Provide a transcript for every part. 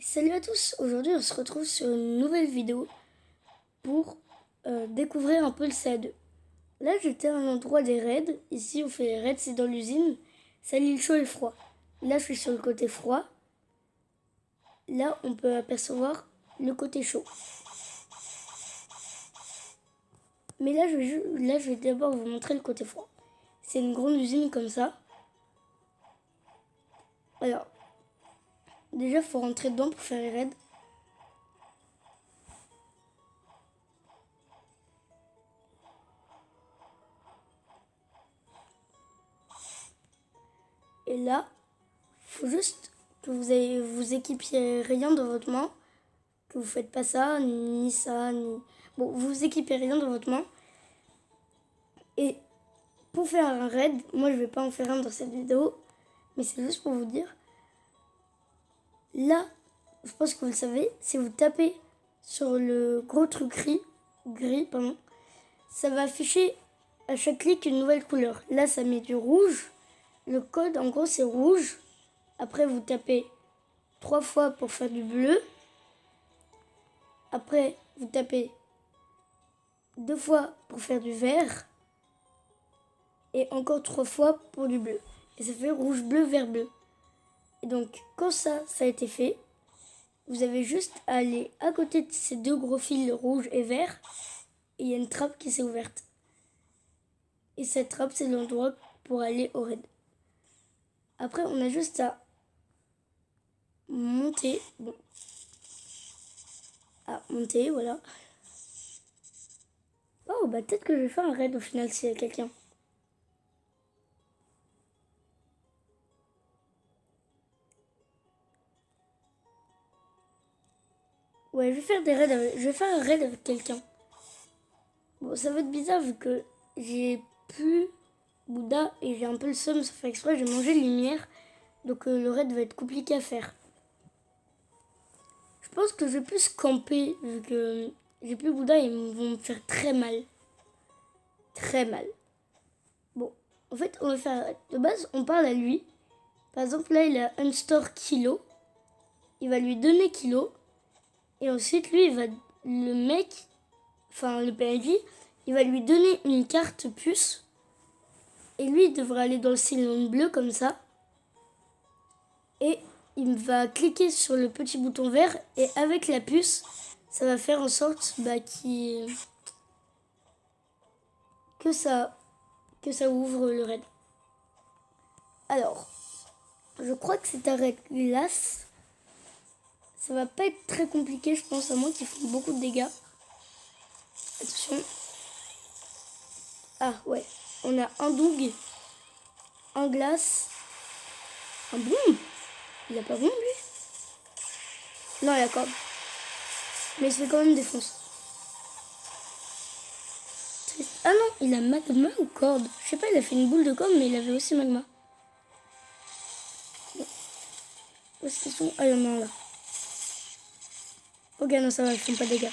Salut à tous, aujourd'hui on se retrouve sur une nouvelle vidéo pour découvrir un peu le CA2. Là j'étais à l'endroit des raids, ici on fait les raids, c'est dans l'usine, ça lie le chaud et le froid. Là je suis sur le côté froid, là on peut apercevoir le côté chaud. Mais là je vais d'abord vous montrer le côté froid. C'est une grande usine comme ça. Alors, déjà il faut rentrer dedans pour faire les raids. Et là, faut juste que vous équipiez rien dans votre main, que vous faites pas ça, ni ça, ni... Bon, vous équipez rien dans votre main. Et pour faire un raid, moi je vais pas en faire un dans cette vidéo, mais c'est juste pour vous dire. Là, je pense que vous le savez, si vous tapez sur le gros truc gris, ça va afficher à chaque clic une nouvelle couleur. Là, ça met du rouge. Le code, en gros, c'est rouge. Après, vous tapez 3 fois pour faire du bleu. Après, vous tapez 2 fois pour faire du vert. Et encore 3 fois pour du bleu. Et ça fait rouge, bleu, vert, bleu. Et donc, quand ça a été fait, vous avez juste à aller à côté de ces deux gros fils rouge et vert. Et il y a une trappe qui s'est ouverte. Et cette trappe, c'est l'endroit pour aller au raid. Après, on a juste à monter. Bon. À monter, voilà. Oh, bah peut-être que je vais faire un raid au final s'il y a quelqu'un. Ouais, je vais faire un raid avec quelqu'un. Bon, ça va être bizarre vu que j'ai plus Bouddha et j'ai un peu le seum, ça fait exprès, j'ai mangé de lumière. Donc le raid va être compliqué à faire. Je pense que je vais plus camper vu que j'ai plus Bouddha et ils vont me faire très mal. Très mal. Bon, en fait, on va faire... De base, on parle à lui. Par exemple, là, il a un store kilo. Il va lui donner kilo. Et ensuite, lui, le mec, enfin le PNJ, il va lui donner une carte puce. Et lui, il devrait aller dans le cylindre bleu comme ça. Et il va cliquer sur le petit bouton vert. Et avec la puce, ça va faire en sorte que ça ouvre le raid. Alors, je crois que c'est un raid glace. Ça va pas être très compliqué, je pense, à moins qu'ils font beaucoup de dégâts. Attention. Ah ouais, on a un doug, un glace, un boom. Il a pas boom lui? Non, il a corde. Mais il se fait quand même défoncer. Ah non, il a magma ou corde? Je sais pas, il a fait une boule de corde, mais il avait aussi magma. Bon. Où est-ce qu'ils sont? Ah, il y en a un là. Ok, non, ça va, ils font pas de dégâts.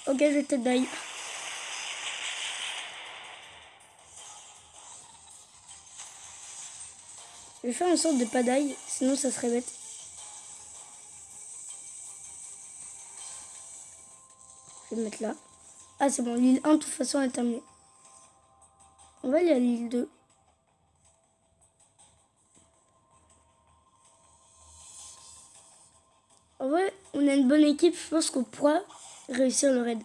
Ok, je vais peut-être die. Je vais faire une sorte de pas die, sinon ça serait bête. Je vais le mettre là. Ah, c'est bon, l'île 1, de toute façon, elle est terminée. On va aller à l'île 2. En vrai, on a une bonne équipe, je pense qu'on pourra réussir le raid.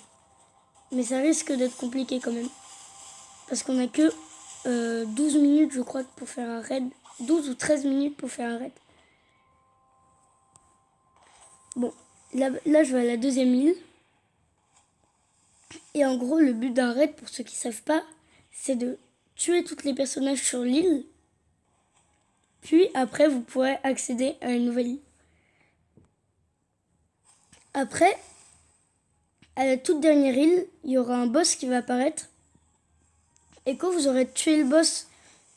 Mais ça risque d'être compliqué quand même. Parce qu'on a que 12 minutes, je crois, pour faire un raid. 12 ou 13 minutes pour faire un raid. Bon, là je vais à la deuxième île. Et en gros, le but d'un raid, pour ceux qui ne savent pas, c'est de tuer tous les personnages sur l'île. Puis après, vous pourrez accéder à une nouvelle île. Après, à la toute dernière île, il y aura un boss qui va apparaître. Et quand vous aurez tué le boss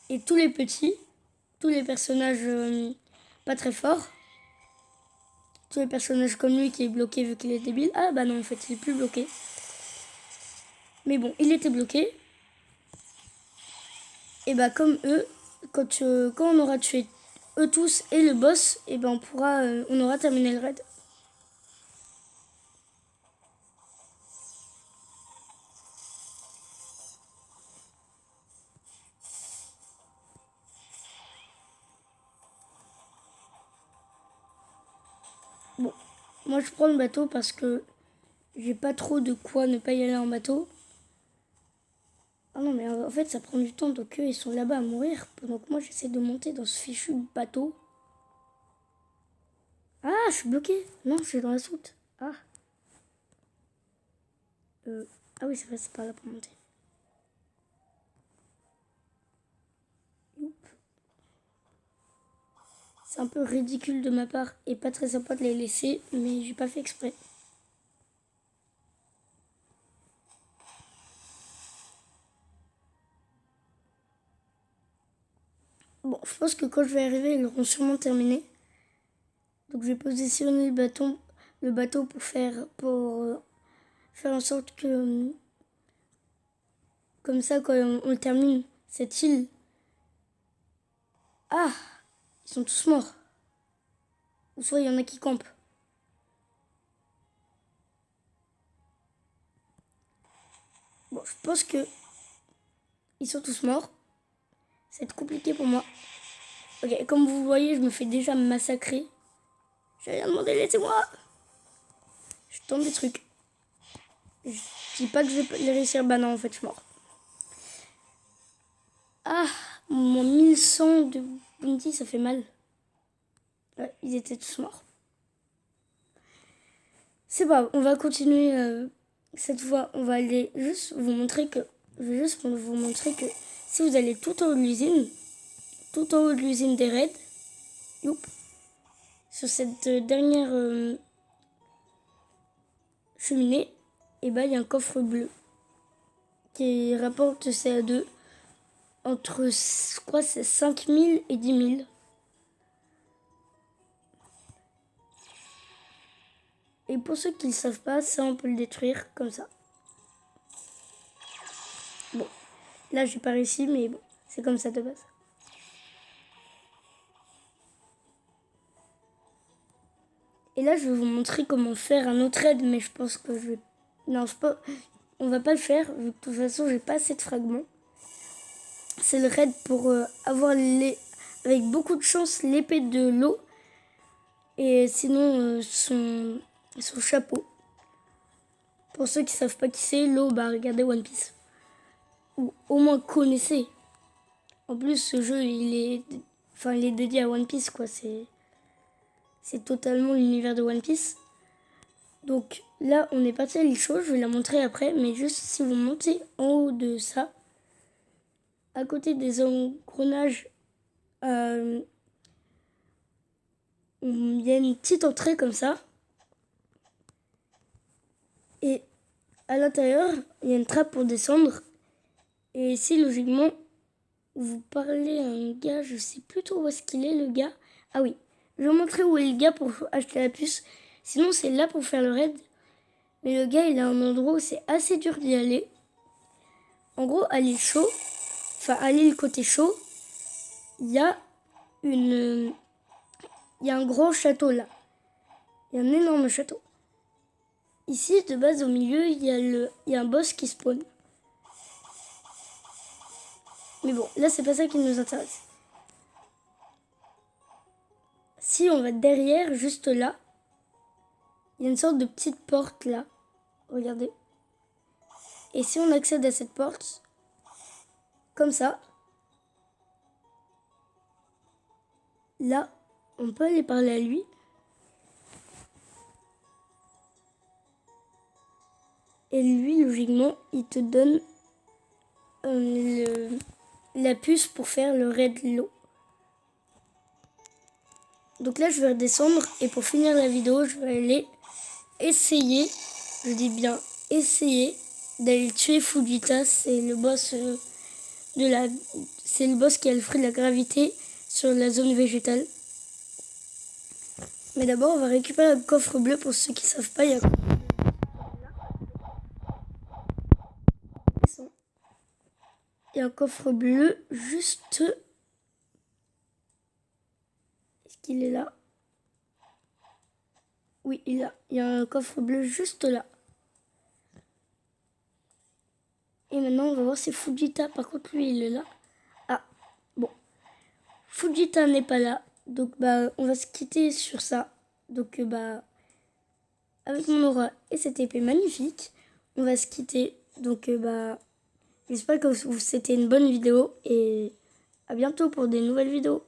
et tous les petits, tous les personnages pas très forts, tous les personnages comme lui qui est bloqué vu qu'il est débile. Ah bah non, en fait, il est plus bloqué. Mais bon, il était bloqué. Et bah comme eux, quand on aura tué eux tous et le boss, et ben on aura terminé le raid. Bon, moi je prends le bateau parce que j'ai pas trop de quoi ne pas y aller en bateau. Ah non, mais en fait ça prend du temps, donc eux ils sont là-bas à mourir, pendant que moi j'essaie de monter dans ce fichu bateau. Ah, je suis bloquée. Non, je suis dans la soute. Ah. Ah oui, c'est vrai, c'est pas là pour monter. C'est un peu ridicule de ma part et pas très sympa de les laisser, mais j'ai pas fait exprès. Bon, je pense que quand je vais arriver, ils auront sûrement terminé. Donc je vais positionner le bateau pour faire en sorte que, comme ça, quand on termine cette île. Ah, ils sont tous morts. Ou soit il y en a qui campent. Bon, je pense que ils sont tous morts. Ça va être compliqué pour moi. Ok, comme vous voyez, je me fais déjà massacrer. J'ai rien demandé, laissez-moi. Je tente des trucs. Je dis pas que je vais les réussir. Bah non, en fait, je suis mort. Ah, mon 1100 de bounty, ça fait mal. Ouais, ils étaient tous morts. C'est pas grave, on va continuer. Cette fois, on va aller juste vous montrer que... Je vais juste vous montrer que si vous allez tout en haut de l'usine des raids, youp, sur cette dernière cheminée, et bah il y a un coffre bleu qui rapporte CA2 entre, je crois, c'est 5000 et 10 000. Et pour ceux qui ne le savent pas, ça on peut le détruire comme ça. Bon, là j'ai pas réussi, mais bon, c'est comme ça de base. Et là je vais vous montrer comment faire un autre raid, mais je pense que je vais... Non, on va pas le faire, vu que de toute façon j'ai pas assez de fragments. C'est le raid pour avoir avec beaucoup de chance l'épée de l'eau. Et sinon son chapeau. Pour ceux qui savent pas qui c'est, l'eau, bah regardez One Piece. Ou au moins connaissez. En plus ce jeu il est dédié à One Piece quoi. C'est totalement l'univers de One Piece. Donc là on est parti à l'île chaude, je vais la montrer après. Mais juste si vous montez en haut de ça, à côté des engrenages, il y a une petite entrée comme ça. Et à l'intérieur, il y a une trappe pour descendre. Et ici, logiquement, vous parlez à un gars, je sais plus trop où est-ce qu'il est, le gars. Ah oui, je vais vous montrer où est le gars pour acheter la puce. Sinon, c'est là pour faire le raid. Mais le gars, il a un endroit où c'est assez dur d'y aller. En gros, à l'île chaud, enfin à l'île côté chaud, il y a un gros château là. Il y a un énorme château. Ici, de base, au milieu, il y a un boss qui spawn. Mais bon, là, c'est pas ça qui nous intéresse. Si on va derrière, juste là, il y a une sorte de petite porte là. Regardez. Et si on accède à cette porte, comme ça, là, on peut aller parler à lui. Et lui, logiquement, il te donne la puce pour faire le raid low. Donc là, je vais redescendre. Et pour finir la vidéo, je vais aller essayer, je dis bien essayer, d'aller tuer Fujita. C'est le boss c'est le boss qui a le fruit de la gravité sur la zone végétale. Mais d'abord, on va récupérer un coffre bleu. Pour ceux qui ne savent pas, il y a un coffre bleu juste Est-ce qu'il est là? Oui, il y a un coffre bleu juste là. Et maintenant, on va voir si Fujita, par contre, lui, il est là. Ah, bon. Fujita n'est pas là. Donc, bah, on va se quitter sur ça. Donc, bah, avec mon aura et cette épée magnifique, on va se quitter. Donc, bah, j'espère que c'était une bonne vidéo. Et à bientôt pour des nouvelles vidéos.